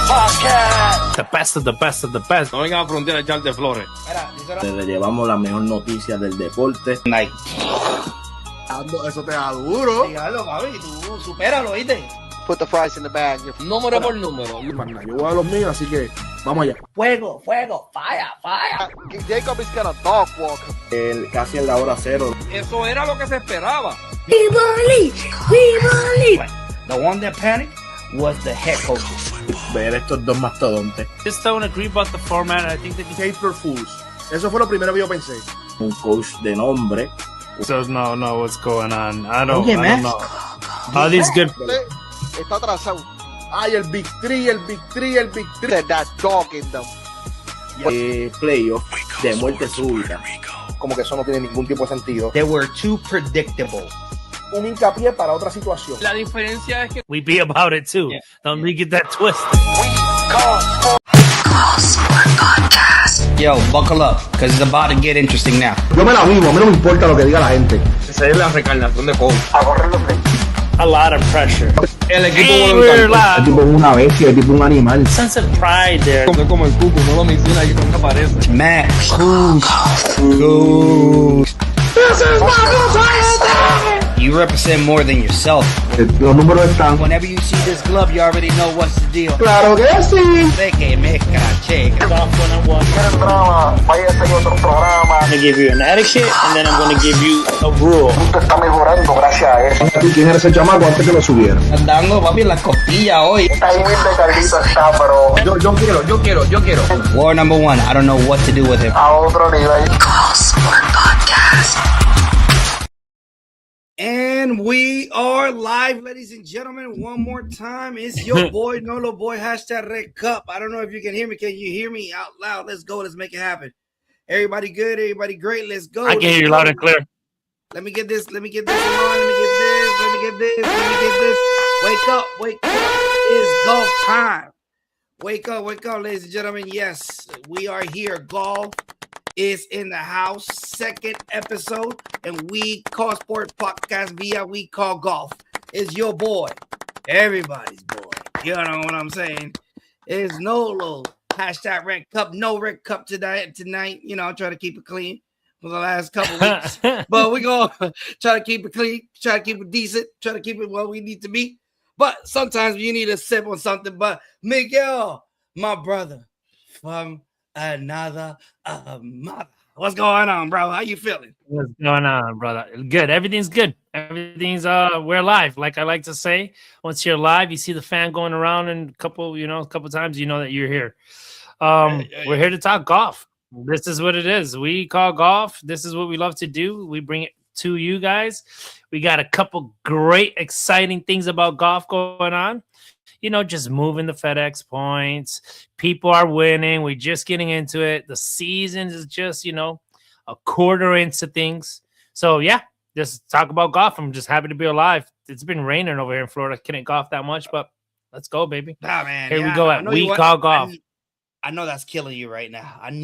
Podcast. The best of the best of the best. No vengan a frontera a echarte flores. Le llevamos la mejor noticia del deporte. Night. Eso te da duro. Dígalo, papi, tú supéralo, ¿viste? Put the fries in the bag. Número por número. Yo voy a los míos, así que vamos allá. Fuego, fuego, fire, fire. Jacob is gonna dog walk. Casi en la hora cero. Eso era lo que se esperaba. We believe. The one that panicked was the head coach. Ver estos dos mastodontes. Just don't agree about the format. I think that Paper Fools. Eso fue lo primero que yo pensé. Un coach de nombre. so no what's going on. I don't man. know. All these good. Está atrasado. Ay, el Big Three. That dog in them. Playoff de muerte súbita. Como que eso no tiene ningún tipo de sentido. They were too predictable. Un hincapié para otra situación. La diferencia es que We be about it too. Yeah. Don't we get that twist. Yo, buckle up, because it's about to get interesting now. Yo me la vivo, a mí no me importa lo que diga la gente. esa es la reencarnación de Kobe. A lot of pressure. El equipo Hey, voluntario. we're El live. tipo es una bestia, el tipo es un animal. Sense of pride there. Como el cuco, no lo menciona y nunca aparece. Matt, cool. You represent more than yourself. Los números están. Whenever you see this glove, you already know what's the deal. Claro que sí. Sé que me caché. Golf 101. I'm gonna give you an etiquette and then I'm gonna give you a rule. ¿Y quién era ese chamaco antes que lo subiera? Andando, papi, en las costillas hoy. Yo quiero. War number one, I don't know what to do with him. And we are live, ladies and gentlemen. One more time. It's your boy, Nolo Boy, hashtag Red Cup. I don't know if you can hear me. Can you hear me out loud? Let's go. Let's make it happen. Everybody good? Everybody great? Let's go. I can hear you loud and clear. Let me get this. Let me get this. Wake up. It's golf time. Wake up, ladies and gentlemen. Yes, we are here. Golf is in the house. Second episode, and we call sport podcast via We Call Golf. It's your boy, everybody's boy. You know what I'm saying? It's Nolo. Hashtag Red Cup. No Red Cup tonight. You know, I'm trying to keep it clean for the last couple weeks. But we're going to try to keep it clean, try to keep it decent, try to keep it where we need to be. But sometimes you need to sip on something. But Miguel, my brother from another mother. What's going on, bro? How you feeling? What's going on, brother? Good. Everything's good. Everything's we're live. Like I like to say, once you're live, you see the fan going around and a couple times, you know that you're here. We're here to talk golf. This is what it is. We call golf. This is what we love to do. We bring it to you guys. We got a couple great, exciting things about golf going on. You know, just moving the FedEx points. People are winning. We're just getting into it. The season is just, you know, a quarter into things. So, yeah, just talk about golf. I'm just happy to be alive. It's been raining over here in Florida. Couldn't golf that much, but let's go, baby. Ah, man. Here we go at We Call Golf. I know that's killing you right now. It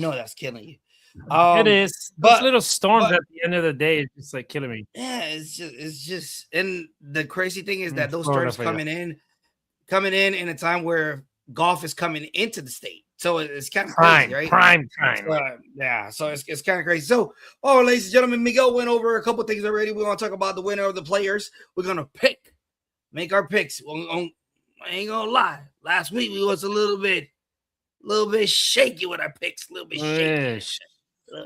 is. Those little storms at the end of the day is just like killing me. Yeah, it's just, and the crazy thing is that those storms coming in a time where golf is coming into the state. So it's kind of crazy, right? Prime time. Yeah, so it's kind of crazy. So, ladies and gentlemen, Miguel went over a couple things already. We want to talk about the winner of the players. We're going to make our picks. I ain't going to lie. Last week we was a little bit shaky with our picks. A little bit shaky in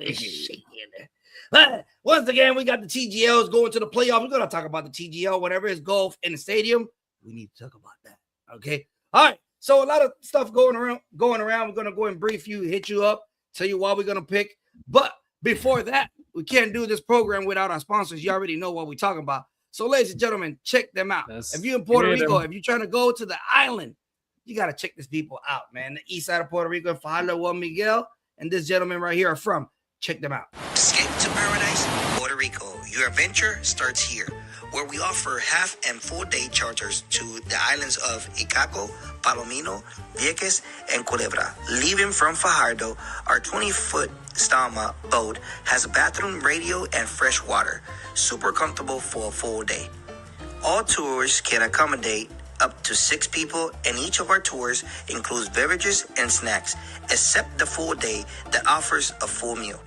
there. But once again, we got the TGLs going to the playoffs. We're going to talk about the TGL, whatever is golf in the stadium. We need to talk about that. Okay. All right. So a lot of stuff going around. We're going to go and brief you, hit you up, tell you why we're going to pick. But before that, we can't do this program without our sponsors. You already know what we're talking about. So, ladies and gentlemen, check them out. If you're in Puerto Rico, if you're trying to go to the island, you got to check these people out, man. The east side of Puerto Rico, Fajardo, Juan Miguel, and this gentleman right here are from. Check them out. Escape to paradise, Puerto Rico. Your adventure starts here, where we offer half and full day charters to the islands of Icaco, Palomino, Vieques, and Culebra. Leaving from Fajardo, our 20-foot Stama boat has a bathroom, radio, and fresh water. Super comfortable for a full day. All tours can accommodate up to 6 people, and each of our tours includes beverages and snacks, except the full day that offers a full meal.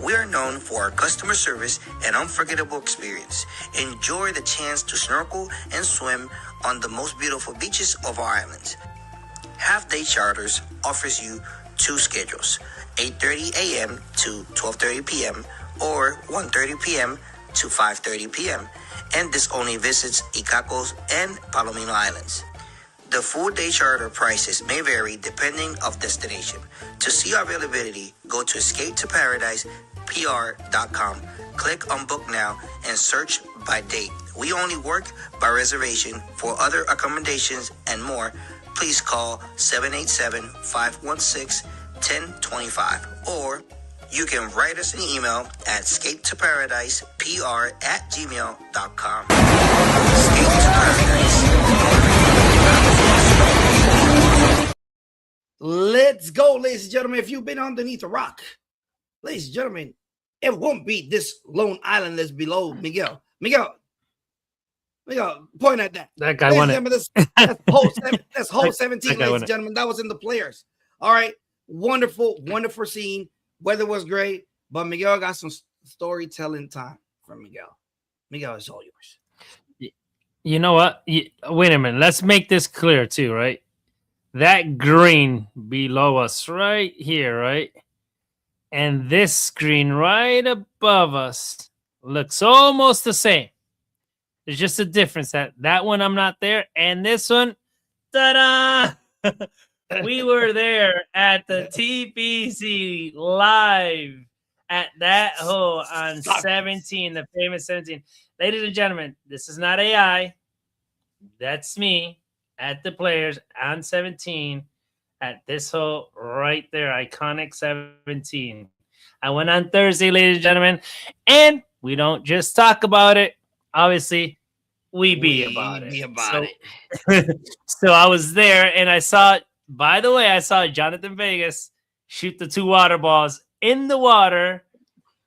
We are known for our customer service and unforgettable experience. Enjoy the chance to snorkel and swim on the most beautiful beaches of our islands. Half-day charters offers you 2 schedules, 8:30 a.m. to 12:30 p.m. or 1:30 p.m. to 5:30 p.m. and this only visits Icacos and Palomino Islands. The full-day charter prices may vary depending of destination. To see our availability, go to escapetoparadisepr.com. Click on Book Now and search by date. We only work by reservation. For other accommodations and more, please call 787-516-1025 or you can write us an email at escapetoparadisepr@gmail.com. Escape to Paradise. Let's go, ladies and gentlemen. If you've been underneath a rock, ladies and gentlemen, it won't be this lone island that's below Miguel. Miguel, point at that. That guy won it. That's hole 17, ladies and gentlemen. That was in the players. All right. Wonderful scene. Weather was great, but Miguel got some storytelling time from Miguel. Miguel, it's all yours. You know what? Wait a minute. Let's make this clear too, right? That green below us right here, right? And this screen right above us looks almost the same. There's just a difference that one I'm not there, and this one, ta-da! We were there at the TPC live at that hole on 17, the famous 17. Ladies and gentlemen, this is not AI. That's me at the players on 17 at this hole right there, iconic 17. I went on Thursday, ladies and gentlemen, and we don't just talk about it. Obviously, we be about it. So I was there, and I saw, by the way, I saw Jonathan Vegas shoot the 2 water balls in the water.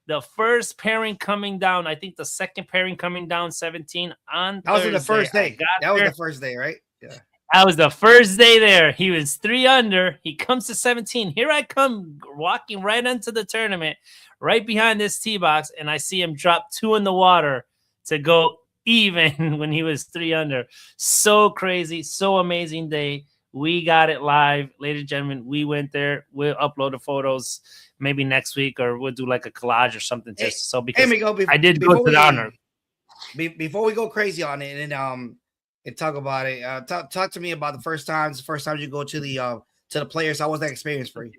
The first pairing coming down, I think the second pairing coming down 17 on That was Thursday. the first day. That was the first day, right? Yeah. That was the first day there. He was 3 under. He comes to 17. Here I come walking right into the tournament, right behind this tee box, and I see him drop 2 in the water to go even when he was 3 under. So crazy, so amazing day. We got it live, ladies and gentlemen. We went there. We'll upload the photos maybe next week, or we'll do like a collage or something. Just so because I did go to the honor. Before we go crazy on it and talk about it, talk to me about the first time you go to the players. How was that experience for you?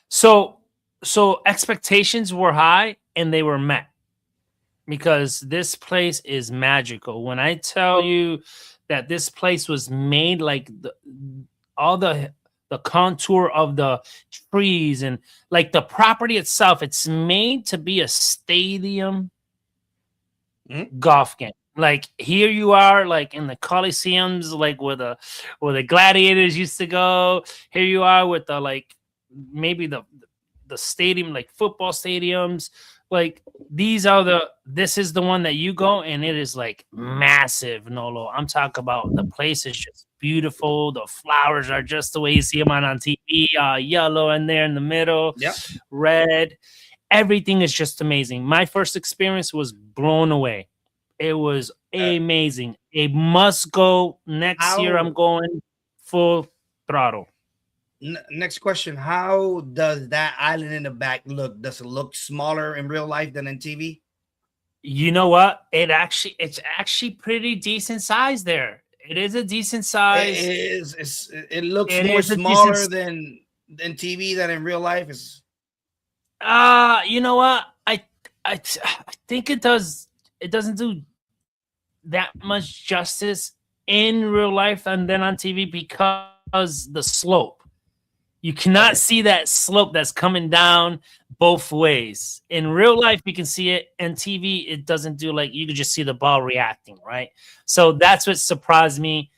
So expectations were high and they were met, because this place is magical. When I tell you that this place was made like all the contour of the trees and like the property itself, it's made to be a stadium golf game. Like here you are, like in the Coliseums, like where the gladiators used to go. Here you are with the like maybe the stadium, like football stadiums. Like this is the one that you go, and it is like massive, Nolo. I'm talking about the place is just beautiful. The flowers are just the way you see them on TV, yellow in there in the middle, red. Everything is just amazing. My first experience was blown away. It was amazing. A must go next year. I'm going full throttle. Next question: how does that island in the back look? Does it look smaller in real life than in TV? You know what? It's actually pretty decent size there. It is a decent size. It looks more smaller than TV than in real life. You know what? I think it does. It doesn't do that much justice in real life and then on TV because the slope. You cannot see that slope that's coming down both ways. In real life, you can see it. And TV, it doesn't do like, you can just see the ball reacting, right? So that's what surprised me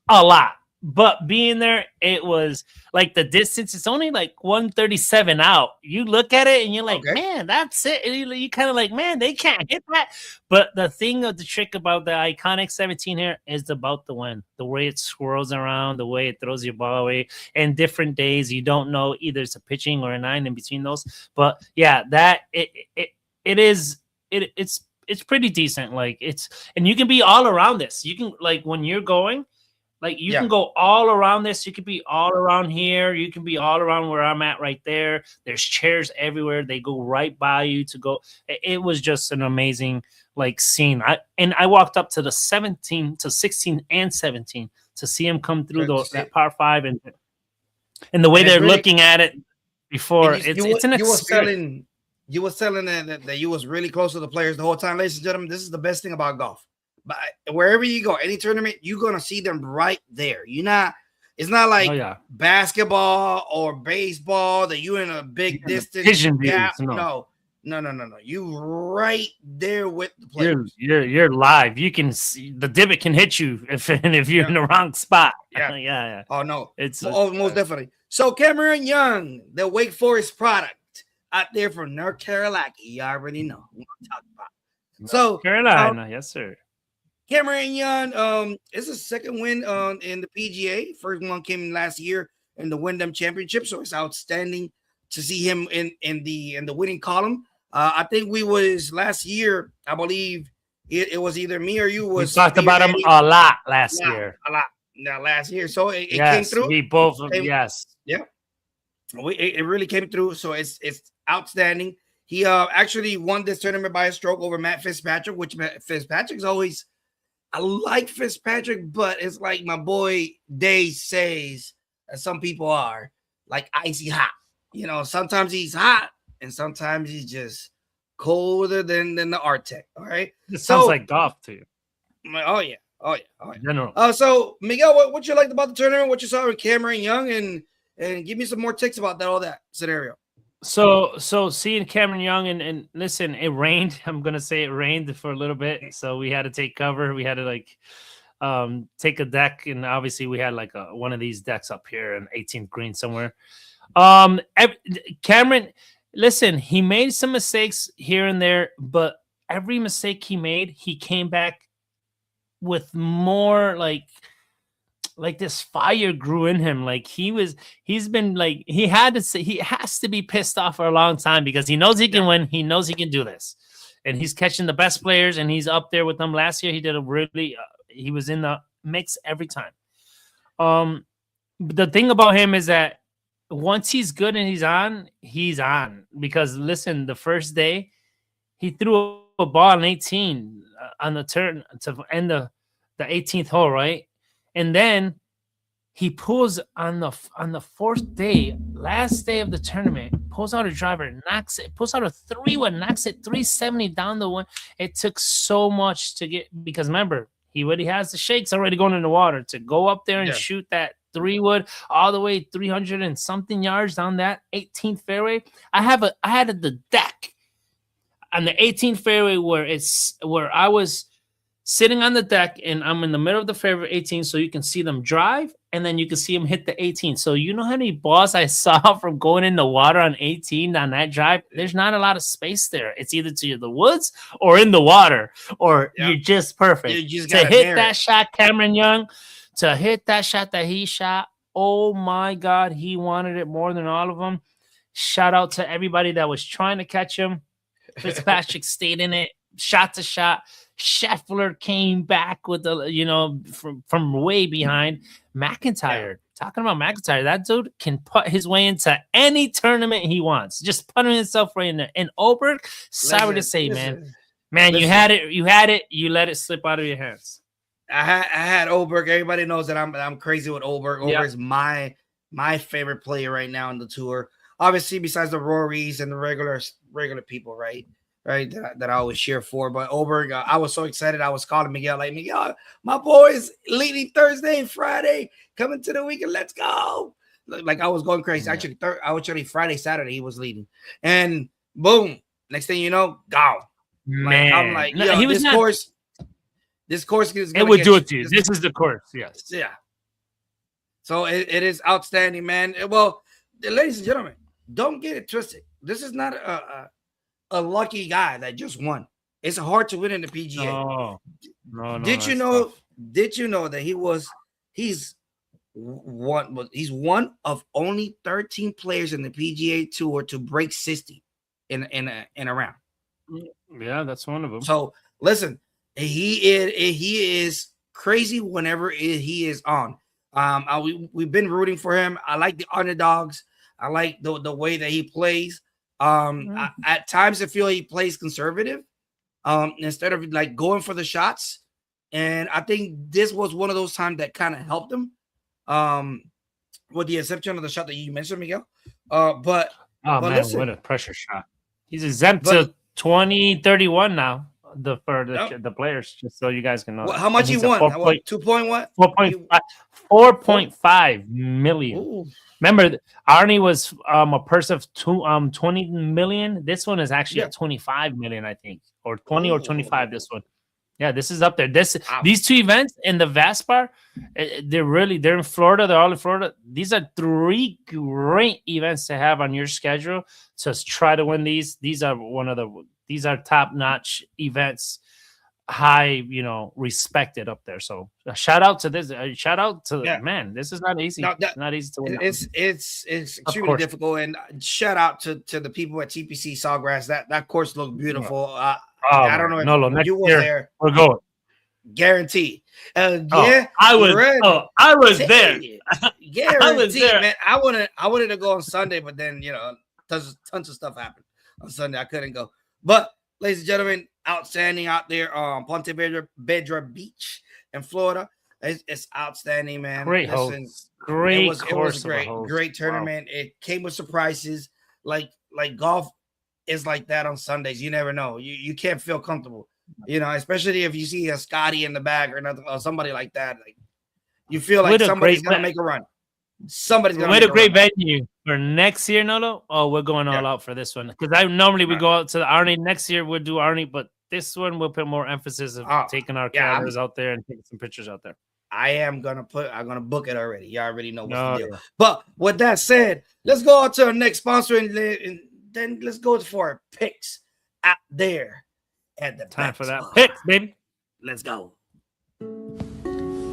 a lot. but being there, it was like the distance. It's only like 137 out. You look at it and you're like, Okay. man, that's it. And you kind of like, man, they can't hit that. But the thing of the trick about the iconic 17 here is about the wind, the way it swirls around, the way it throws your ball away. And different days, you don't know either it's a pitching or a 9 in between those. But yeah, that it's pretty decent. Like and you can be all around this. You can, like, when you're going. Like, you can go all around this. You could be all around here. You can be all around where I'm at right there. There's chairs everywhere. They go right by you to go. It was just an amazing, like, scene. I walked up to the 17 to 16 and 17 to see him come through that par 5 and the way they're looking at it before. It's an experience. You were selling that you was really close to the players the whole time, ladies and gentlemen. This is the best thing about golf. But wherever you go, any tournament, you're gonna see them right there. It's not like basketball or baseball that you're in a big distance gap. No. You right there with the players. You're live. You can see the divot can hit you if you're in the wrong spot. Yeah. Oh no, it's most definitely. So Cameron Young, the Wake Forest product out there from North Carolina, you already know what I'm talking about. So Carolina, yes sir. Cameron Young, it's a second win in the PGA. First one came last year in the Wyndham Championship, so it's outstanding to see him in the winning column. I think we was last year. I believe it was either me or you. We talked about him a lot last year. Now last year, so it came through. We both, yes, yeah. It really came through. So it's outstanding. He actually won this tournament by a stroke over Matt Fitzpatrick, which Fitzpatrick's always. I like Fitzpatrick, but it's like my boy Day says, as some people are, like icy hot. Sometimes he's hot and sometimes he's just colder than the Arctic. All right. It sounds like golf to you. Oh yeah. General. So Miguel, what you liked about the tournament? What you saw with Cameron Young, and give me some more tips about all that scenario. So seeing Cameron Young and listen, it rained. I'm gonna say it rained for a little bit, so we had to take cover. We had to take a deck, and obviously we had like one of these decks up here in 18th green somewhere. Cameron, listen, he made some mistakes here and there, but every mistake he made, he came back with more like this fire grew in him. Like he has to be pissed off for a long time because he knows he can win. He knows he can do this, and he's catching the best players and he's up there with them. Last year, he did he was in the mix every time. The thing about him is that once he's good and he's on because listen, the first day he threw a ball on 18 on the turn to end the 18th hole, right? And then he pulls on the fourth day, last day of the tournament, pulls out a driver, pulls out a 3-1, knocks it 370 down the one. It took so much to get, because remember, he already has the shakes already going in the water to go up there and shoot that 3-wood all the way 300 and something yards down that 18th fairway. I had the deck on the 18th fairway where I was sitting on the deck and I'm in the middle of the fairway 18, so you can see them drive and then you can see them hit the 18. So you know how many balls I saw from going in the water on 18 on that drive? There's not a lot of space there. It's either to the woods or in the water, or you're just perfect. To hit that shot, Cameron Young, to hit that shot that he shot, oh my God, he wanted it more than all of them. Shout out to everybody that was trying to catch him. Fitzpatrick stayed in it, shot to shot. Scheffler came back with from way behind. McIntyre, talking about McIntyre, that dude can put his way into any tournament he wants. Just putting himself right in there. And Oberg, sorry to say, man, you had it. You let it slip out of your hands. I had Oberg. Everybody knows that I'm crazy with Oberg. Oberg is my favorite player right now in the tour. Obviously, besides the Rorys and the regular people, right? That I always cheer for. But Oberg, I was so excited. I was calling Miguel, like, Miguel, my boy's leading Thursday and Friday, coming to the weekend. Let's go. Like I was going crazy. Actually, Friday, Saturday, he was leading. And boom, next thing you know, gone. Man. I'm like, this course is it would do it to you. This is the course, yes. Yeah. So it is outstanding, man. Well, ladies and gentlemen, don't get it twisted. This is not a lucky guy that just won. It's hard to win in the PGA. No. Did you know? Tough. Did you know that he's one of only 13 players in the PGA Tour to break 60 in a round. Yeah, that's one of them. So listen, he is crazy whenever he is on. We've been rooting for him. I like the underdogs. I like the way that he plays. At times I feel he plays conservative instead of like going for the shots. And I think this was one of those times that kind of helped him. With the exception of the shot that you mentioned, Miguel. But man, listen, what a pressure shot. He's exempt to 2031 now. The players, just so you guys can know. How much he won? 2.1? 4.5 million. Ooh. Remember, Arnie was a purse of 20 million. This one is actually at 25 million, I think, or 20 or 25. This one. Yeah, this is up there. These two events in the Valspar, they're in Florida. They're all in Florida. These are 3 great events to have on your schedule. So try to win these. These are top-notch events, high, respected up there. So shout out to this. Shout out to man. This is not easy. It's not easy to win. It's extremely difficult. And shout out to the people at TPC Sawgrass. That course looked beautiful. I don't know if you were there. We're going. Guaranteed. I was there. Guaranteed, I was there. Man. I wanted to go on Sunday, but then tons of stuff happened on Sunday. I couldn't go. But ladies and gentlemen, outstanding out there on Ponte Vedra Beach in Florida. It's outstanding, man. Great host. Great course. It was great tournament. Wow. It came with surprises. Like golf is like that on Sundays. You never know. You can't feel comfortable, especially if you see a Scotty in the back or nothing, or somebody like that. Like you feel like somebody's gonna make a run. Somebody's gonna make a great venue for next year, Nolo. Oh, we're going all out for this one because we go out to the Arnie next year. We'll do Arnie, but this one we'll put more emphasis of taking our cameras out there and taking some pictures out there. I'm gonna book it already. You already know what's the deal. But with that said, let's go on to our next sponsor and then let's go for our picks out there at the time for that picks, baby. Let's go.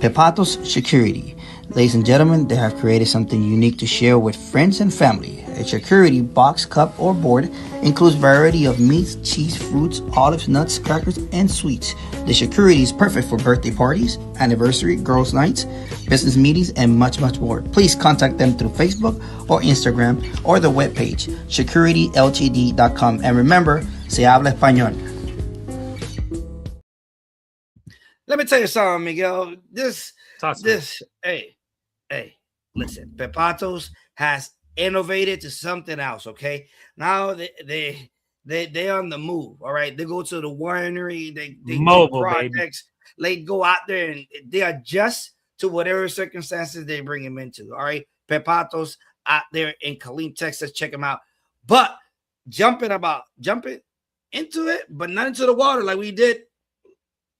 Pepatos Security. Ladies and gentlemen, they have created something unique to share with friends and family. A security box, cup, or board includes variety of meats, cheese, fruits, olives, nuts, crackers, and sweets. The security is perfect for birthday parties, anniversary, girls' nights, business meetings, and much, much more. Please contact them through Facebook or Instagram or the webpage, securityltd.com. And remember, se habla español. Let me tell you something, Miguel. Hey, listen, Pepatos has innovated to something else. Okay, now they on the move. All right, they go to the winery. They mobile do projects. Baby. They go out there and they adjust to whatever circumstances they bring them into. All right, Pepatos out there in Killeen, Texas. Check them out. But jumping into it, but not into the water like we did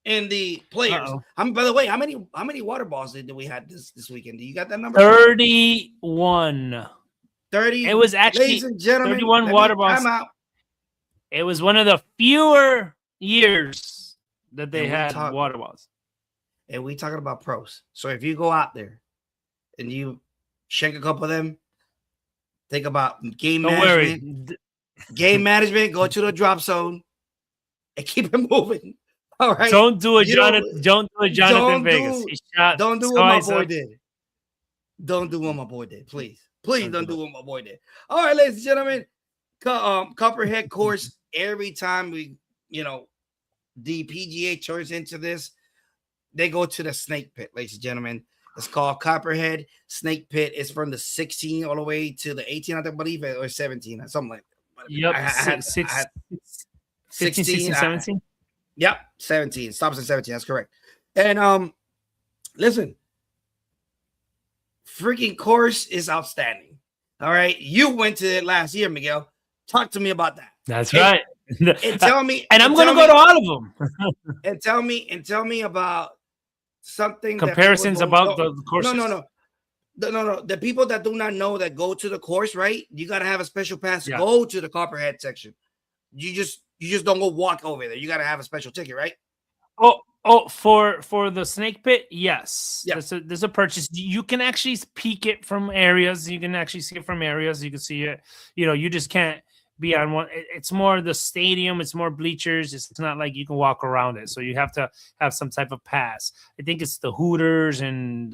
in the players. By the way, how many water balls did we have this weekend? Do you got that number? 31. 30. It was actually, ladies and gentlemen, 31 water balls. It was one of the fewer years that they had water balls. And we talking about pros. So if you go out there and you shake a couple of them, think about game management. Game management, go to the drop zone and keep it moving. All right. Don't do a Jonathan Vegas. Don't do what my boy did. Don't do what my boy did. Please don't do what my boy did. All right, ladies and gentlemen. Copperhead course. Every time the PGA turns into this, they go to the snake pit, ladies and gentlemen. It's called Copperhead Snake Pit. It's from the 16 all the way to the 18, I believe, or 17, or something like that. Yep, 16, 17. Yep, 17. Stops at 17. That's correct. And listen, freaking course is outstanding. All right, you went to it last year, Miguel. Talk to me about that. That's right. And tell me, and I'm going to go to all of them. and tell me about something. Comparisons about the courses. No. no. The people that do not know that go to the course, right? You got to have a special pass to Yeah. go to the Copperhead section. You just don't go walk over there. You got to have a special ticket, right? For the snake pit, yes. Yeah. There's a purchase. You can actually peek it from areas. You can actually see it from areas. You can see it. You just can't be on one. It's more the stadium. It's more bleachers. It's not like you can walk around it. So you have to have some type of pass. I think it's the Hooters and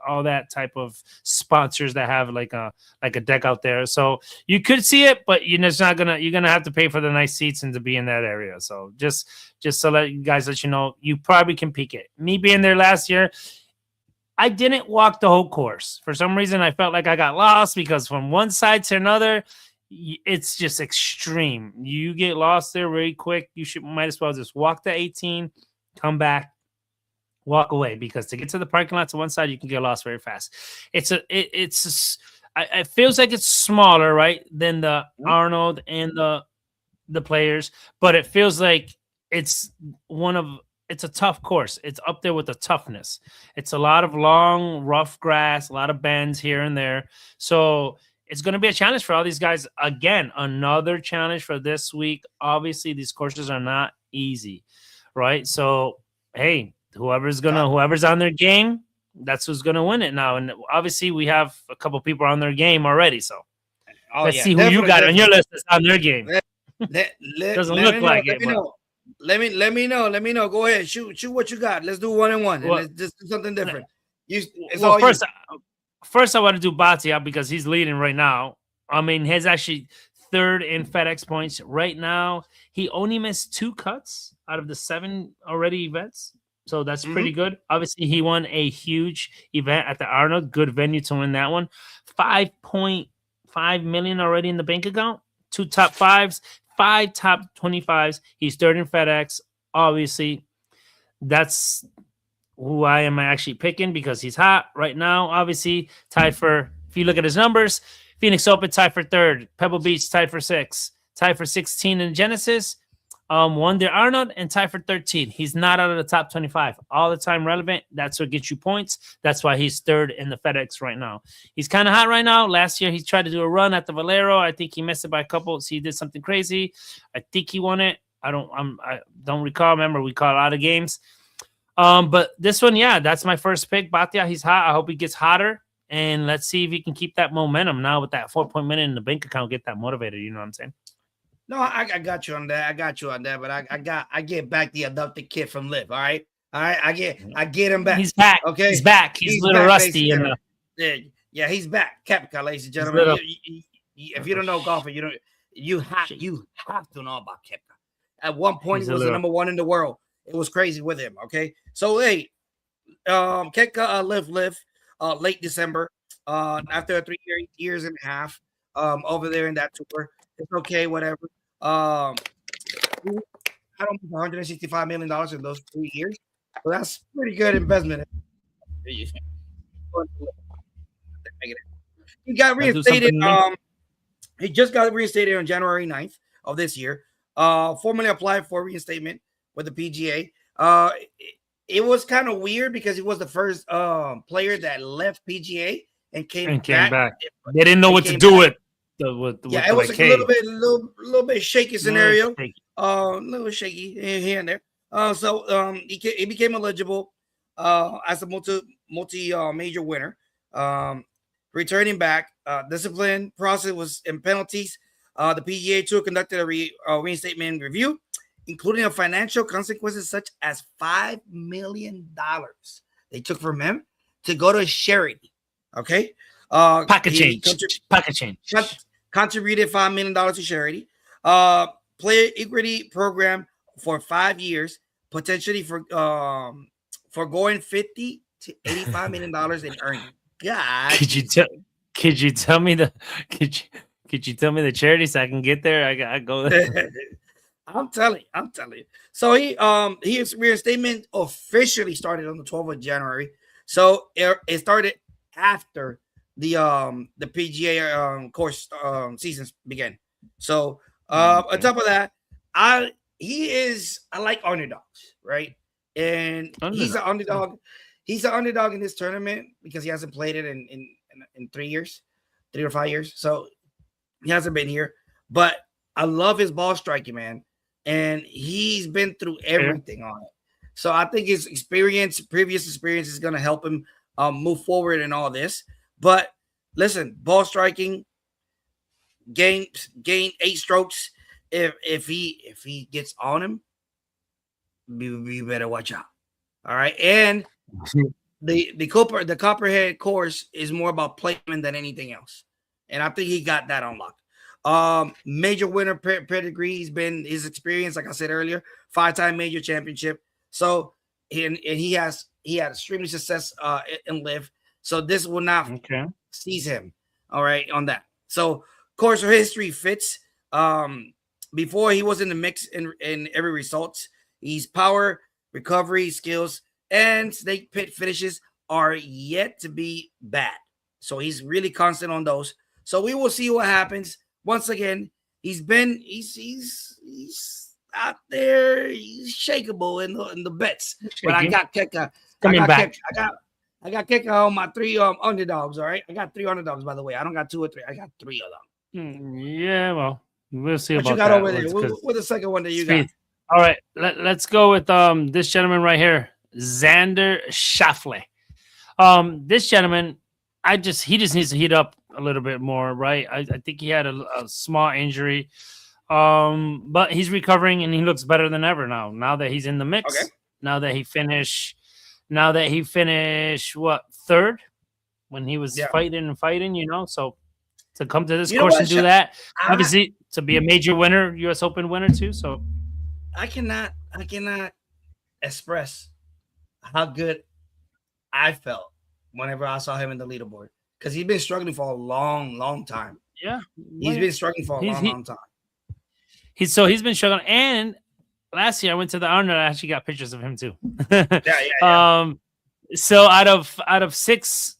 all that type of sponsors that have like a deck out there. So you could see it, but you're gonna have to pay for the nice seats and to be in that area. So just so let you guys let you know, you probably can peek it. Me being there last year, I didn't walk the whole course. For some reason, I felt like I got lost because from one side to another, it's just extreme. You get lost there very quick. You might as well just walk the 18, come back, walk away, because to get to the parking lot to one side, you can get lost very fast. It feels like it's smaller, right, than the Arnold and the players, but it feels like it's a tough course. It's up there with the toughness. It's a lot of long, rough grass, a lot of bends here and there. So it's going to be a challenge for all these guys. Again, another challenge for this week. Obviously, these courses are not easy, right? So, hey, whoever's on their game, that's who's going to win it now. And obviously, we have a couple people on their game already. So let's see who you got on your list that's on their game. Doesn't look like it. Let me know. Go ahead. Shoot what you got. Let's do 1 and 1. Let's just do something different. First, I want to do Batia because he's leading right now. I mean, he's actually third in FedEx points right now. He only missed 2 cuts out of the 7 already events. So that's pretty good. Obviously, he won a huge event at the Arnold. Good venue to win that one. 5.5 million already in the bank account. 2 top 5s, 5 top 25s. He's third in FedEx. Obviously, that's who I am actually picking because he's hot right now. Obviously, tied for, if you look at his numbers, Phoenix Open tied for 3rd. Pebble Beach tied for 6th. Tied for 16 in Genesis. Won the Arnold and tied for 13. He's not out of the top 25. All the time relevant. That's what gets you points. That's why he's 3rd in the FedEx right now. He's kind of hot right now. Last year, he tried to do a run at the Valero. I think he missed it by a couple. So he did something crazy. I think he won it. I don't recall. Remember, we call a lot of games. But this one, yeah, that's my first pick. Batia, he's hot. I hope he gets hotter. And let's see if he can keep that momentum now with that 4-point minute in the bank account, get that motivated. You know what I'm saying? No, I got you on that. But I get back the adopted kid from Liv. All right. I get him back. He's back. Okay. He's back. He's a little back, rusty. Yeah, he's back. Kepka, ladies and gentlemen. If you don't know golfer, you have to know about Kepka. At one point, he was the number 1 in the world. It was crazy with him. Okay. So hey, Kepka live late December. After 3 years and a half over there in that tour. It's okay, whatever. I don't know, $165 million in those 3 years. So that's pretty good investment. He got reinstated. He just got reinstated on January 9th of this year. Formally applied for reinstatement with the PGA. It was kind of weird because he was the first player that left PGA and came back. They didn't know what to do with. It was like a little bit shaky scenario. A little shaky here and there. He became eligible as a multi major winner. Returning back, discipline process was in penalties. The PGA Tour conducted a reinstatement review, including financial consequences such as $5 million they took from him to go to charity. Okay. Pocket change. Contributed $5 million to charity. Player equity program for 5 years, potentially for going $50 to $85 million in earnings. God, could you tell me the charity so I can get there? I go there. I'm telling you. So his reinstatement officially started on the 12th of January. So it started after the PGA course seasons began. So on top of that, I like underdogs, right? And he's an underdog. He's an underdog in this tournament because he hasn't played it in in 3 years, 3 or 5 years. So he hasn't been here, but I love his ball striking, man, and he's been through everything on it. So I think his previous experience, is going to help him move forward in all this. But listen, ball striking, gain 8 strokes. If he gets on him, you better watch out. All right, and the Copperhead course is more about placement than anything else, and I think he got that unlocked. Major winner pedigree. He's been his experience, like I said earlier, 5-time major championship. So he had extremely success in live. So this will not seize him. All right, on that. So course or history fits. Before he was in the mix in every results. He's power, recovery, skills, and snake pit finishes are yet to be bad. So he's really constant on those. So we will see what happens. Once again, he's out there. He's shakeable in the bets. But I got Keka. I got Keka on my 3 underdogs. All right, I got 3 underdogs. By the way, I don't got 2 or 3. I got 3 of them. Yeah, well, we'll see what about you got that. over there. What's the second one that you got? All right, let's go with this gentleman right here, Xander Schauffele. This gentleman, he just needs to heat up a little bit more, right? I think he had a small injury, but he's recovering and he looks better than ever now. Now that he's in the mix, now that he finished what, 3rd when he was fighting, you know. So to come to this course and do that, obviously to be a major winner, U.S. Open winner too. So I cannot express how good I felt whenever I saw him in the leaderboard, because he's been struggling for a long time. Yeah, he's been struggling for a long time. He's been struggling. And last year I went to the Arnold. I actually got pictures of him too. Yeah. So out of six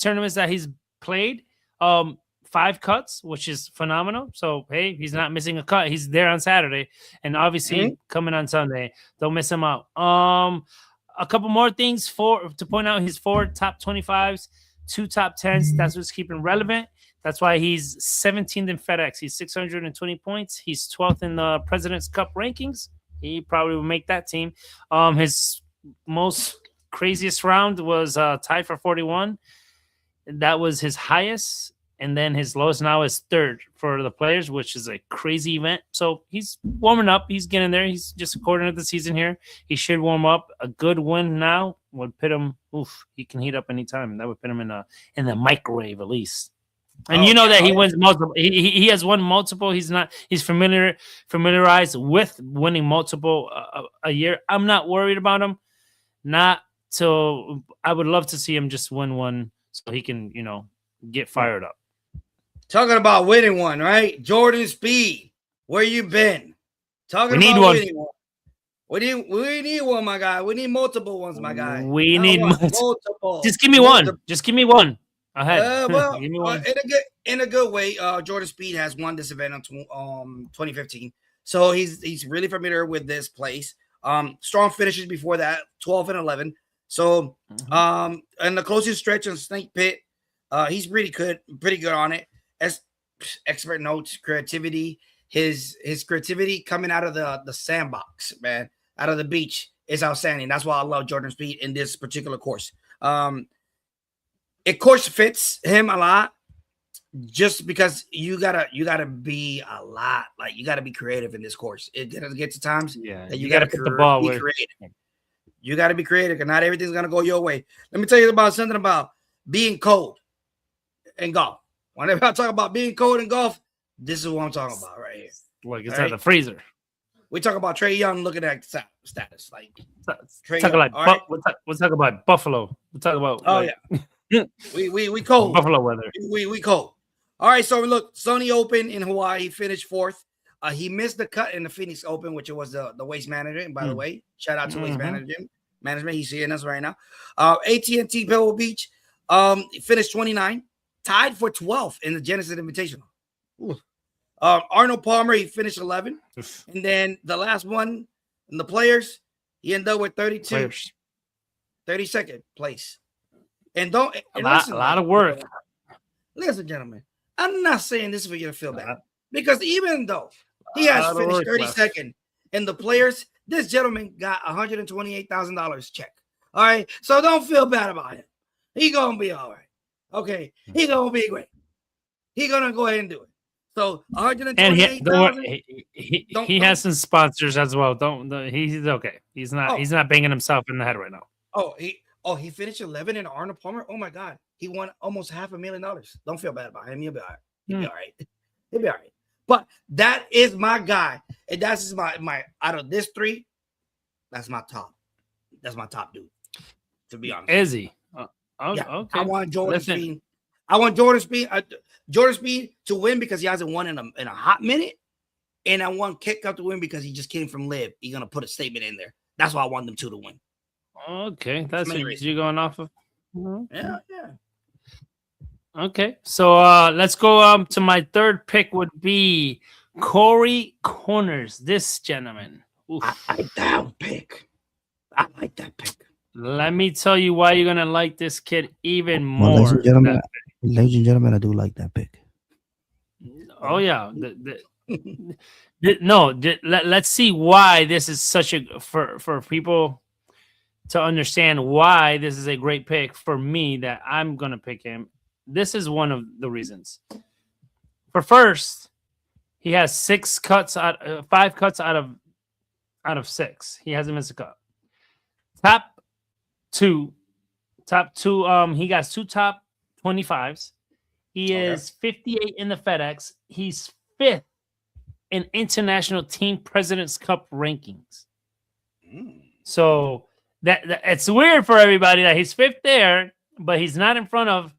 tournaments that he's played, 5 cuts, which is phenomenal. So hey, he's not missing a cut. He's there on Saturday, and obviously coming on Sunday. Don't miss him out. A couple more things to point out: he's 4 top 25s, 2 top 10s. That's what's keeping relevant. That's why he's 17th in FedEx. He's 620 points. He's 12th in the President's Cup rankings. He probably will make that team. His most craziest round was tied for 41. That was his highest. And then his lowest now is 3rd for the Players, which is a crazy event. So he's warming up. He's getting there. He's just according to the season here. He should warm up. A good win now would put him. He can heat up anytime. That would put him in the microwave at least. And he wins multiple. He has won multiple. He's familiarized with winning multiple a year. I'm not worried about him. I would love to see him just win one so he can, get fired up. Talking about winning one, right? Jordan Spieth, where you been? We need one. We need one, my guy. We need multiple ones, my guy. We need multiple. Just give me one. Just give me one. Ahead. Give me one. In a good way. Jordan Spieth has won this event in 2015, so he's really familiar with this place. Strong finishes before that, 12 and 11. So, and the closest stretch on Snake Pit, he's pretty good on it. As expert notes, creativity. His creativity coming out of the sandbox, man, out of the beach is outstanding. That's why I love Jordan Spieth in this particular course. It course fits him a lot, just because you gotta be a lot. Like, you gotta be creative in this course. It gets to times that you gotta put the ball be creative. You gotta be creative, and not everything's gonna go your way. Let me tell you about something about being cold in golf. Whenever I talk about being cold in golf, this is what I'm talking about right here. Like, it's at the freezer. We talk about Trey Young looking at status. Like, we'll talk about Buffalo. We'll talk about we cold. Buffalo weather. We cold. All right, so look, Sony Open in Hawaii, he finished 4th. He missed the cut in the Phoenix Open, which was the Waste Management. And by the way, shout out to Waste Management. He's seeing us right now. AT&T Pebble Beach, finished 29. Tied for 12th in the Genesis Invitational. Arnold Palmer, he finished 11. And then the last one in the Players, he ended up with 32. 32nd place And don't A and lot, listen, a lot of work. Listen, gentlemen, I'm not saying this for you to feel bad because even though he has finished 32nd in the players, this gentleman got $128,000 check. All right, so don't feel bad about him. He gonna be all right. Okay, he gonna be great. He gonna go ahead and do it. So 128,000. He has some sponsors as well. He's okay. He's not banging himself in the head right now. He finished 11 in Arnold Palmer. Oh my God, he won almost $500,000. Don't feel bad about him. He'll be all right. He'll be all right. He'll be all right. But that is my guy, and that's my out of this three. That's my top. That's my top dude. To be honest, is he? Yeah, okay. I want Jordan Speed. I want Jordan Speed to win because he hasn't won in a hot minute, and I want Kick Up to win because he just came from Live. He's gonna put a statement in there. That's why I want them two to win. Okay, that's what you're going off of. Yeah. Okay, so let's go to my third pick would be Corey Connors. This gentleman. Oof. I like that pick. Let me tell you why you're gonna like this kid even more. Well, ladies and gentlemen, I do like that pick. Oh yeah. Let's see why this is such a for people to understand why this is a great pick for me that I'm gonna pick him. This is one of the reasons. For first, he has 5 cuts out of 6. He hasn't missed a cut. Top two. He got 2 top 25s. He is 58 in the FedEx. He's 5th in International Team President's Cup rankings. So that it's weird for everybody that he's 5th there, but he's not in front of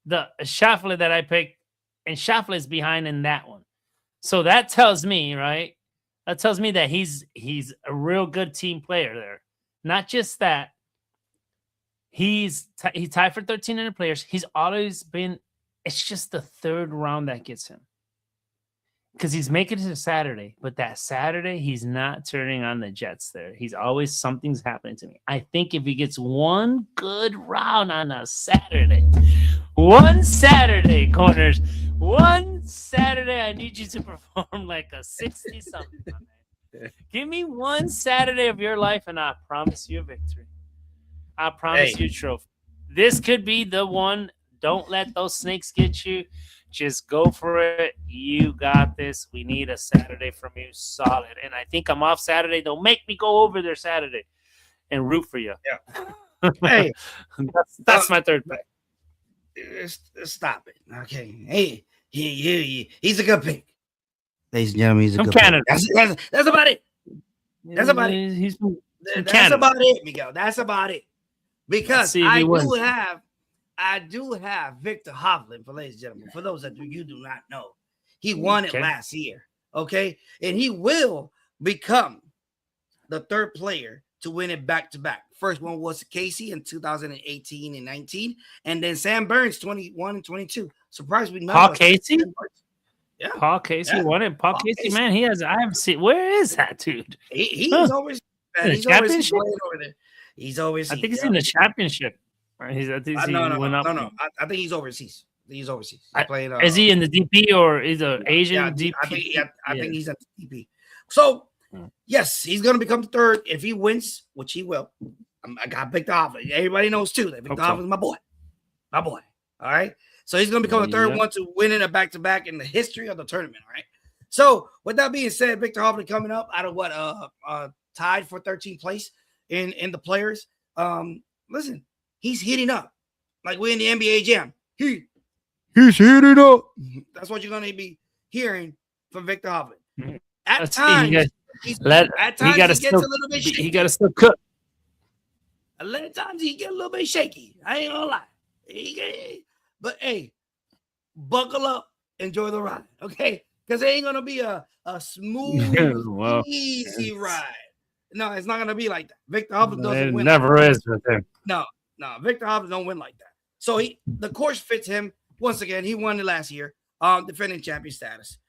the Schauffele that I picked, and Schauffele is behind in that one. So that tells me, right? That tells me that he's a real good team player there. Not just that. He tied for 13 in the players. He's always been. It's just the 3rd round that gets him, because he's making it to Saturday. But that Saturday, he's not turning on the jets. There, he's always something's happening to me. I think if he gets one good round on a Saturday, one Saturday, Corners, one Saturday, I need you to perform like a 60-something. Give me one Saturday of your life, and I promise you a victory. I promise you a trophy. This could be the one. Don't let those snakes get you. Just go for it. You got this. We need a Saturday from you, solid. And I think I'm off Saturday. Don't make me go over there Saturday and root for you. Yeah. Hey, that's my third pick. Stop it. Okay. Hey, he's a good pick. Ladies and gentlemen, he's a from good Canada. That's about it. That's about it. He's from That's Canada. about it, Miguel. That's about it. Because I do have Victor Hovland, for ladies and gentlemen. For those that you do not know, he won it last year. Okay, and he will become the 3rd player to win it back to back. First one was Casey in 2018 and 19, and then Sam Burns 21 and 22. Surprisingly, Paul Casey. Yeah, Paul Casey won it. Paul Casey, man, I haven't seen. Where is that dude? He's always championship over there. He's overseas. I think he's in the championship. No. I think he's overseas. He's overseas. He's playing. Is he in the DP or is an Asian DP? I think he's at the DP. So yes, he's going to become the 3rd if he wins, which he will. I got Victor Hovland. Everybody knows too that Victor Hovland is my boy. All right. So he's going to become the 3rd one to win in a back-to-back in the history of the tournament. All right. So with that being said, Victor Hovland coming up out of tied for 13th place in the players. Listen, he's heating up like we're in the NBA Jam. He's heating up. That's what you're going to be hearing from Victor Hovland. At times, he gets a little bit shaky. He got to still cook. A lot of times he get a little bit shaky. I ain't gonna lie. But hey, buckle up, enjoy the ride, okay? Because it ain't gonna be a smooth, easy ride. No, it's not gonna be like that. Victor Hovland doesn't win. It never is with him. No, Victor Hovland don't win like that. So the course fits him. Once again, he won it last year, defending champion status.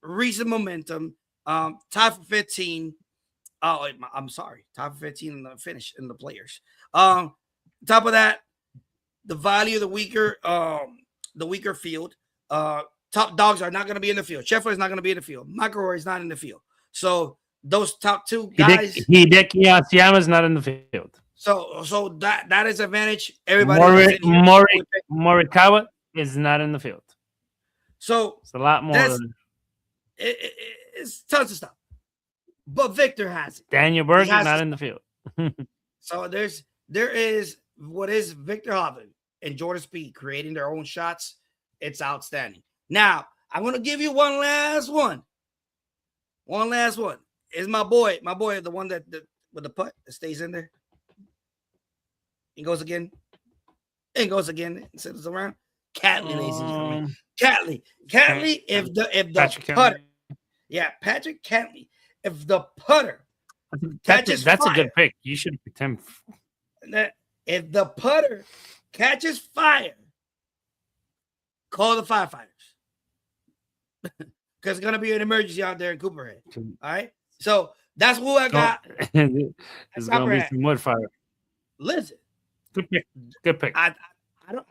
Recent momentum, tied for 15. I'm sorry, tied for 15 in the finish in the players. Top of that, the value of the weaker field. Top dogs are not going to be in the field. Scheffler is not going to be in the field. McIlroy is not in the field. So those top two guys, Hideki Matsuyama is not in the field. So that is advantage. Everybody Morikawa is not in the field. So it's a lot more. It's tons of stuff. But Victor has it. Daniel Berg is not in the field. So there is what is Victor Hovland and Jordan Spieth creating their own shots. It's outstanding. Now, I'm going to give you one last one. One last one. Is my boy, the one that with the putt that stays in there. It goes again. It goes again. It settles around. Catley, ladies and gentlemen. Catley, if the Patrick putter. Cantley. Yeah, Patrick Cantley. If the putter that's a good pick. You should have picked him. If the putter catches fire, call the firefighters. Because it's going to be an emergency out there in Cooperhead. All right? So that's who I got. It's going to be some wood fire. Listen. Good pick. I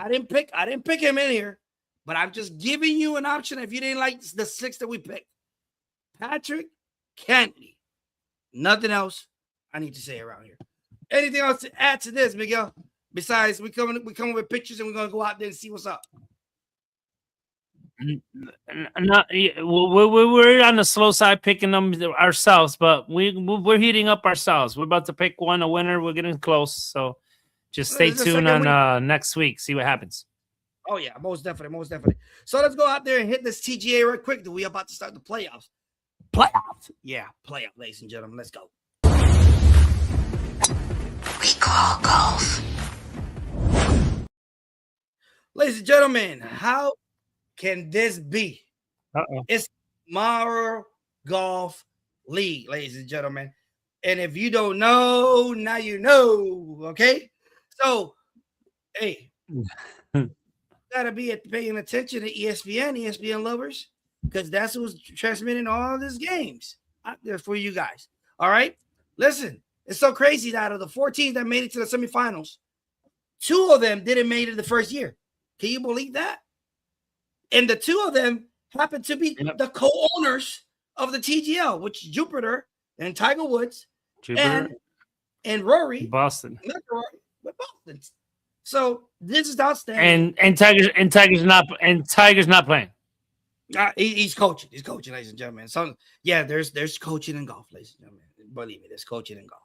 didn't pick him in here, but I'm just giving you an option if you didn't like the 6 that we picked. Patrick Cantley. Nothing else I need to say around here. Anything else to add to this, Miguel? Besides, we coming with pictures and we're gonna go out there and see what's up. We're on the slow side picking them ourselves, but we're heating up ourselves. We're about to pick a winner. We're getting close, so just stay tuned on next week. See what happens. Oh yeah, most definitely. So let's go out there and hit this TGA right quick. We about to start the playoffs. Yeah, playoff, ladies and gentlemen. Let's go. We call golf. Ladies and gentlemen, how can this be? It's Tomorrow Golf League, ladies and gentlemen. And if you don't know, now you know. Okay. So, hey, gotta be paying attention to ESPN lovers, because that's who's transmitting all these games out there for you guys. All right. Listen, it's so crazy that out of the 14 that made it to the semifinals, 2 of them didn't make it the first year. Can you believe that? And the 2 of them happen to be the co-owners of the TGL, which is Jupiter and Tiger Woods and Rory. Boston. Not Rory, but Boston. So this is outstanding. And Tiger's not playing. He's coaching. He's coaching, ladies and gentlemen. So yeah, there's coaching in golf, ladies and gentlemen. Believe me, there's coaching in golf.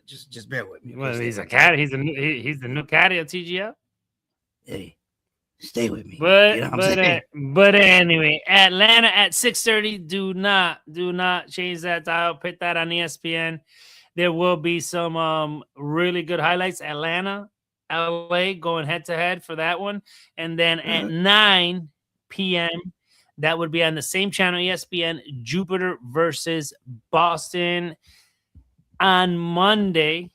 Just bear with me. Well, he's a caddy. He's the new caddy at TGL. Hey, stay with me. But anyway, Atlanta at 6:30. Do not change that dial. Put that on ESPN. There will be some really good highlights. Atlanta, LA going head to head for that one, and then at 9 p.m. that would be on the same channel, ESPN. Jupiter versus Boston on Monday,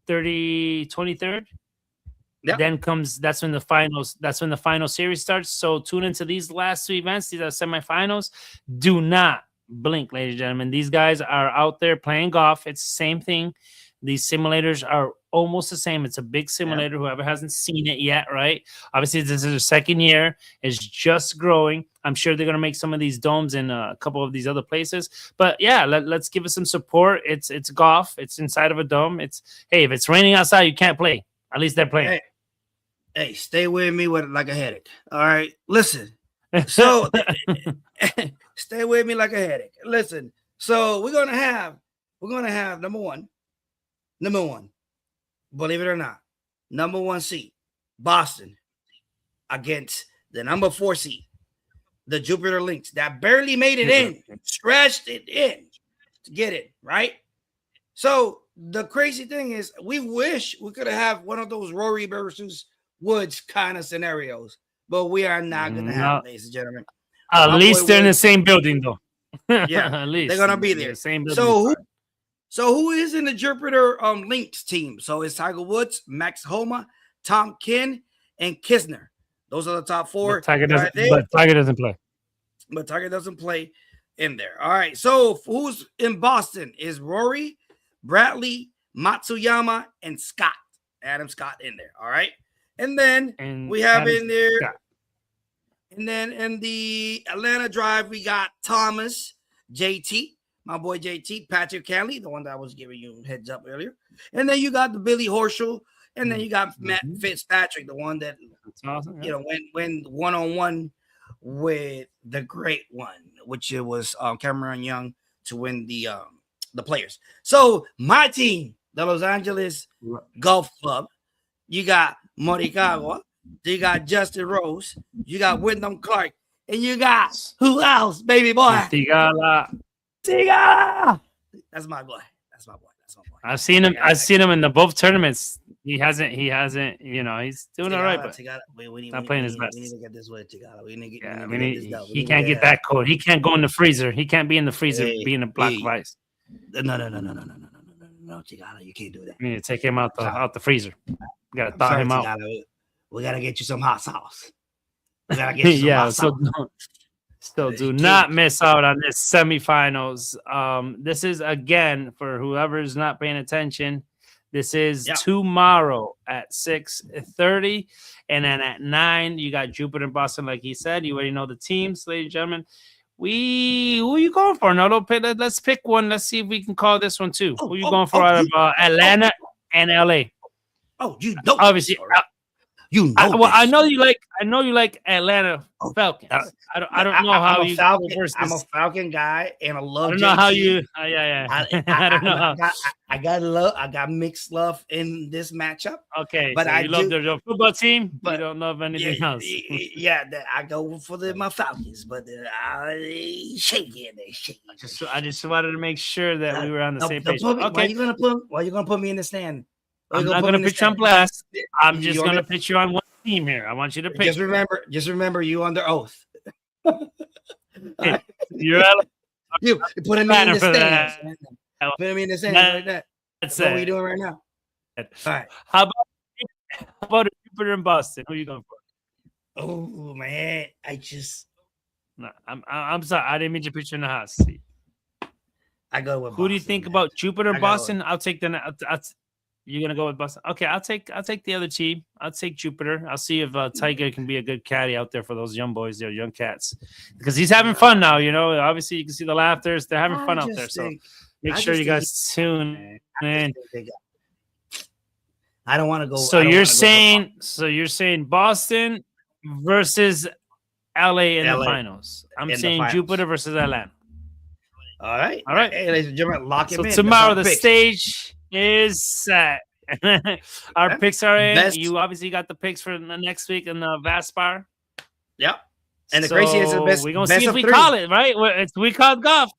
23rd. Yep. Then that's when the final series starts. So tune into these last 2 events. These are semifinals. Do not blink, ladies and gentlemen. These guys are out there playing golf. It's the same thing. These simulators are almost the same. It's a big simulator. Whoever hasn't seen it yet, right? Obviously, this is their second year. It's just growing. I'm sure they're going to make some of these domes in a couple of these other places. But yeah, let's give it some support. It's golf. It's inside of a dome. If it's raining outside, you can't play. At least they're playing. Hey, stay with me with like a headache. All right, listen. So stay with me like a headache. Listen. So we're gonna have number one. Believe it or not, number 1 seed, Boston, against the number 4 seed, the Jupiter Lynx, that barely made it in, scratched it in to get it right. So the crazy thing is, we wish we could have one of those Rory versus Woods kind of scenarios, but we are not going to have it, ladies and gentlemen. At least they're in the same building, though. Yeah, at least they're going to be there. Same building. So who is in the Jupiter Lynx team? So it's Tiger Woods, Max Homa, Tom Kim, and Kisner. Those are the top 4. But Tiger doesn't play. But Tiger doesn't play in there. All right. So who's in Boston is Rory, Bradley, Matsuyama, and Scott. Adam Scott in there. All right. And then And we have Adam in there, Scott. and then in the Atlanta drive, we got Thomas, JT, my boy JT, Patrick Cantley, the one that I was giving you heads up earlier. And then you got the Billy Horschel, and then you got Matt Fitzpatrick, the one that, That's awesome. you know, went one-on-one with the great one, which it was Cameron Young to win the players. So my team, the Los Angeles Golf Club, you got Morikawa, you got Justin Rose, you got Wyndham Clark, and you got who else, baby boy? Tigala. Tigala. That's my boy. That's my boy. That's my boy. I've seen him in the both tournaments. He hasn't, you know, he's doing all right, but not playing his best. We need to get this way, Tigala. We need to get, Yeah, we need to get this done. he can't get that cold. He can't go in the freezer. He can't be in the freezer being a block of ice. No, Tigala, you can't do that. We need to take him out the freezer. We gotta thaw him out. Tigala, we gotta get you some hot sauce. We gotta get you some hot sauce. Still do not miss out on this semifinals. This is, again, for whoever's not paying attention, this is tomorrow at 6:30, and then at 9 you got Jupiter and Boston. Like he said, you already know the teams, ladies and gentlemen. Who are you going for? No, let's pick one. Let's see if we can call this one too. Who are you going for out of Atlanta and LA? Oh, you know, obviously. You know, I know you like Atlanta Falcons. I don't know how you. I'm a Falcon guy, and I love. I don't know how you. Yeah. I don't know how. I got mixed love in this matchup. Okay, but so you love the football team, but you don't love anything else. Yeah, I go for my Falcons, but I shake it. I just wanted to make sure that we were on the same page. Okay, why you gonna put me in the stand? I'm not going to put you on blast. I'm just going to put you on one team here. I want you to pick. Just remember, you under oath. You're putting me in the stand. Putting me in the stand like that. That's what we doing right now. All right. How about Jupiter and Boston? Who are you going for? Oh man, No, I'm sorry. I didn't mean to put you in the hot seat. I go with. Who do you think about Jupiter and Boston? I'll take the. You're gonna go with Boston. Okay, I'll take the other team. I'll take Jupiter. I'll see if Tiger can be a good caddy out there for those young boys, there, young cats, because he's having fun now. You know, obviously you can see the laughters. They're having fun out there. So make sure you guys tune in. I don't want to go. So you're saying Boston versus LA in the finals. I'm saying Jupiter versus Atlanta. All right. Hey, ladies and gentlemen, lock it in. So tomorrow the stage is set. Our picks are in. You obviously got the picks for the next week in the Valspar. Yep. And the crazy is the best. We're gonna see if we call it right. We call golf.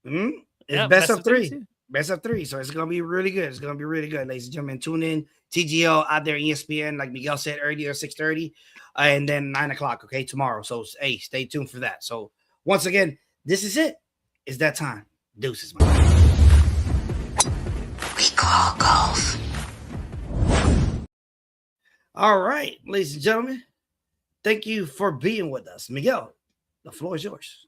It's best of three. Best of three. So it's gonna be really good. It's gonna be really good, ladies and gentlemen. Tune in. TGL out there, ESPN, like Miguel said earlier, 6:30, and then 9:00. Okay, tomorrow. So hey, stay tuned for that. So once again, this is it. It's that time. Deuces, my man. We call golf. All right, ladies and gentlemen, thank you for being with us. Miguel, the floor is yours.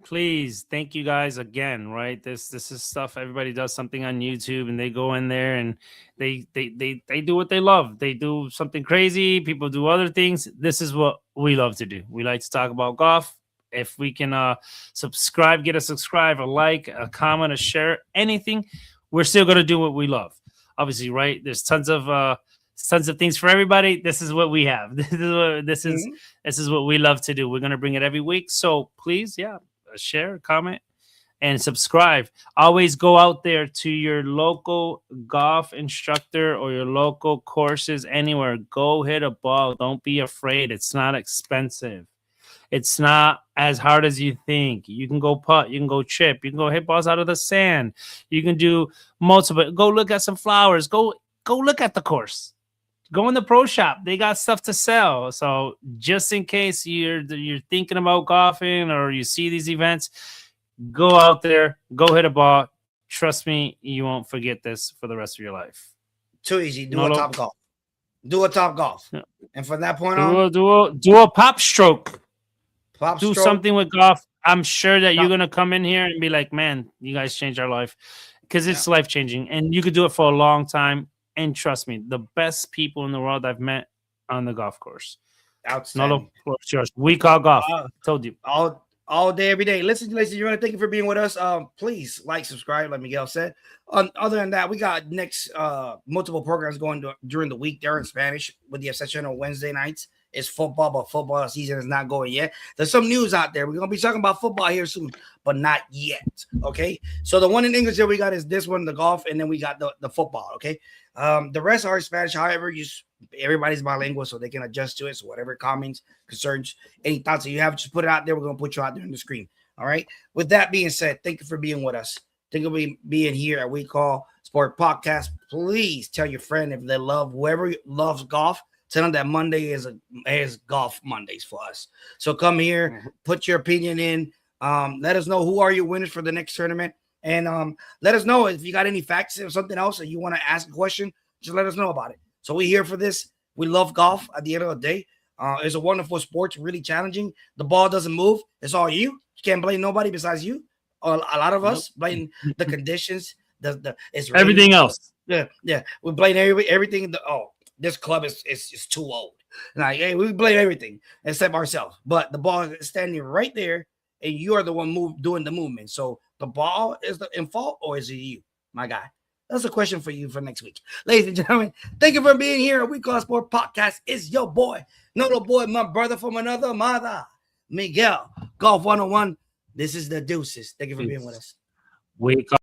Please, thank you guys again. Right, this is stuff everybody does something on YouTube, and they go in there and they do what they love. They do something crazy. People do other things. This is what we love to do. We like to talk about golf. If we can subscribe, get a subscribe, a like, a comment, a share, anything, we're still going to do what we love. Obviously, right? There's tons of things for everybody. This is what we have. This is what we love to do. We're going to bring it every week. So please, share, comment, and subscribe. Always go out there to your local golf instructor or your local courses anywhere. Go hit a ball. Don't be afraid. It's not expensive. It's not as hard as you think. You can go putt, you can go chip, you can go hit balls out of the sand. You can do multiple. Go look at some flowers. Go look at the course. Go in the pro shop. They got stuff to sell. So just in case you're thinking about golfing or you see these events, go out there, go hit a ball. Trust me, you won't forget this for the rest of your life. Too easy. Do a top golf. Do a top golf. Yeah. And from that point on, do a pop stroke. Do something with golf. I'm sure that you're going to come in here and be like, man, you guys changed our life, because it's life changing, and you could do it for a long time and trust me, the best people in the world I've met on the golf course. Outstanding. We call golf. Told you. All day, every day. Listen, ladies and gentlemen, thank you for being with us. Please like, subscribe, like Miguel said. Other than that, we got next multiple programs going during the week. They're in Spanish, with the exception of Wednesday nights. It's football, but football season is not going yet. There's some news out there. We're gonna be talking about football here soon, but not yet. Okay. So the one in English that we got is this one, the golf, and then we got the football. Okay. The rest are in Spanish. However, everybody's bilingual, so they can adjust to it. So whatever comments, concerns, any thoughts that you have, just put it out there. We're gonna put you out there on the screen. All right. With that being said, thank you for being with us. Thank you for being here at We Call Sport Podcast. Please tell your friend if they love whoever loves golf. Tell them that Monday is golf Mondays for us. So come here, put your opinion in. Let us know who are your winners for the next tournament, and let us know if you got any facts or something else, or you want to ask a question. Just let us know about it. So we're here for this. We love golf. At the end of the day, it's a wonderful sport. It's really challenging. The ball doesn't move. It's all you. You can't blame nobody besides you. A lot of us blame the conditions. It's everything else. Yeah. We blame everything. This club is too old. Like, hey, we blame everything except ourselves. But the ball is standing right there, and you are the one doing the movement. So the ball is in fault, or is it you, my guy? That's a question for you for next week. Ladies and gentlemen, thank you for being here. We Call Sport Podcast is your boy. No, the boy, my brother from another mother, Miguel. Golf 101. This is the Deuces. Thank you for being with us. We Call